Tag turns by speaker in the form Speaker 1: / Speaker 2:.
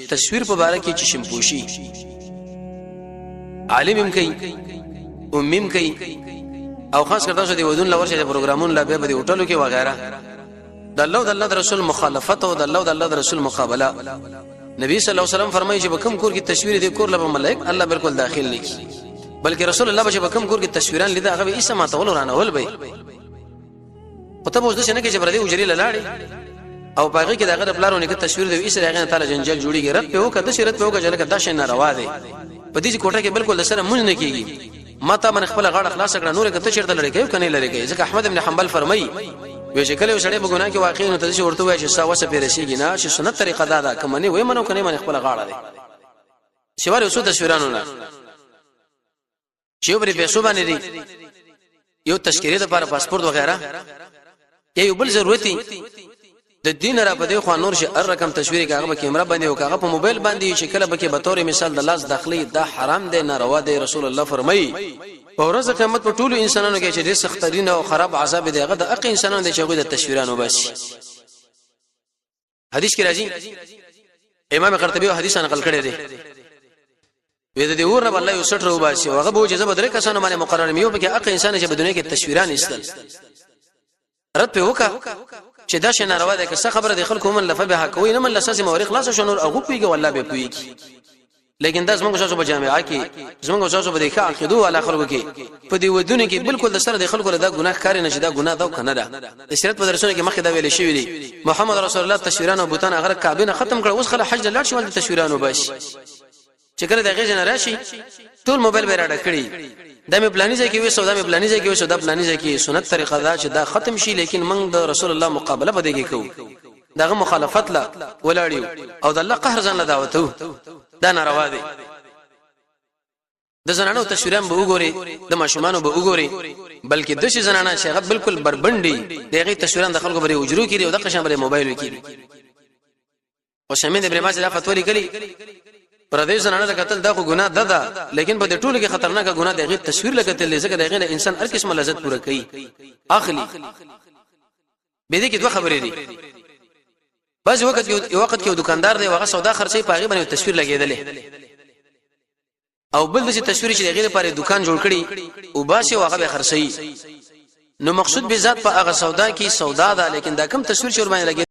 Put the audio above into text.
Speaker 1: تصویر په باره کې چې شمپوشي عالم هم کوي امم کوي او خاص کر تاسو دی ودون لورشه پروګرامون لا به د هوټلو کې وغیرہ د الله رسول مخالفت او د الله رسول مقابله نبی صلی الله علیه وسلم فرمایي چې بکم کور کې تصویر دی کور له ملائک الله بالکل داخل نه کی بلکې رسول الله چې بکم کور کې تصویران لیدا هغه ایسه ما تول ورانه ول به او ته اوس نه کې چې بردي وجري لاړې او باغی کې دغه پلارونه کې تصویر دی ایسه هغه تعالی جنجال جوړیږي رد په وکړه د شرط په وکړه چې دا شي ناروا دی په دې کوټه کې بالکل سره مونږ نه کیږي ماته من خپل غاړه خلاص کړه نور کته چیرته لړې کوي کني لړې کوي ځکه احمد ابن حنبل فرمایي وی چې کله وسړې په ګناه کې واقع نه ته ورته وایي چې ساوسه پیرسیږي نه چې سنت طریقه دا کمنې وای منو کني من خپل غاړه دی شوار اوسو تصویرانو نه چې په پیسو باندې دی یو تشکیره لپاره پاسپورت وغیرہ یو بل ضرورتي د دین را بده خو نور شي ار رقم تصویر کاغه په کیمرا باندې او کاغه په موبایل باندې چې کله بکې به تور مثال د لاس داخلي دا حرام دی ناروا دی رسول الله فرمایي او ورځ قیامت په ټولو انسانانو کې چې ډېر سخترین او خراب عذاب دی هغه د اق انسانانو دی چې هغه د تصویرانو باسي حدیث کې راځي امام قرطبي حدیث نقل کړی دی وې د دې ور رب الله یو 60 رو باسي هغه به چې زبر کسانو باندې مقرر میو بکې اق انسان چې په دنیا کې تصویران استل رد په وکا چې دا شنه روا ده که څه خبره د خلکو من لفه به کوي نه من لساسي موري خلاص شو نور او پیږي والله به پیږي لیکن دا زموږ شاسو په جامعه کې زموږ شاسو په دغه عقیدو ولا خلکو کې په دې ودونه کې بالکل د سره د خلکو دا ګناه کاری نشي دا ګناه دا کنه ده د شریعت په درسونه کې مخکې دا ویل شوی دی محمد رسول الله تصویرانو بوتان هغه کعبه ختم کړ اوس خلک حج لاړ شي ول تصویرانو باش چې کله دغه جن راشي ټول موبایل به راډ کړی دا مې پلاني ځای کې وې سودا مې پلاني ځای کې وې سودا پلاني ځای کې سنت طریقه دا چې دا ختم شي لیکن موږ د رسول الله مقابله بده کې کوو داغه مخالفت لا ولاړیو او د الله قهر ځان له دعوتو دا ناروا دي د زنانو تصویران به وګوري د ماشومانو به وګوري بلکې د شي زنانه شغه بالکل بربندي دغه تصویران د خلکو بری وجرو کړي او د قشم بری موبایل وکړي او شمین ابن باز لا فتوی کړي پردیس زنانه د قتل دا خو ګناه ده لیکن په دې ټولو کې خطرناک ګناه دی غیر تصویر لګتل ځکه دغه انسان هر قسمه لذت پوره کوي اخلي به دې کې دوه خبرې دي بعض وخت کې دکاندار دی هغه سودا خرڅي پاغي باندې تصویر لګیدل او بل د تصویر چې غیر لپاره دکان جوړ کړي او باسي هغه به خرڅي نو مقصود به ذات په هغه سودا کې سودا ده لیکن دا کم تصویر شور باندې لګي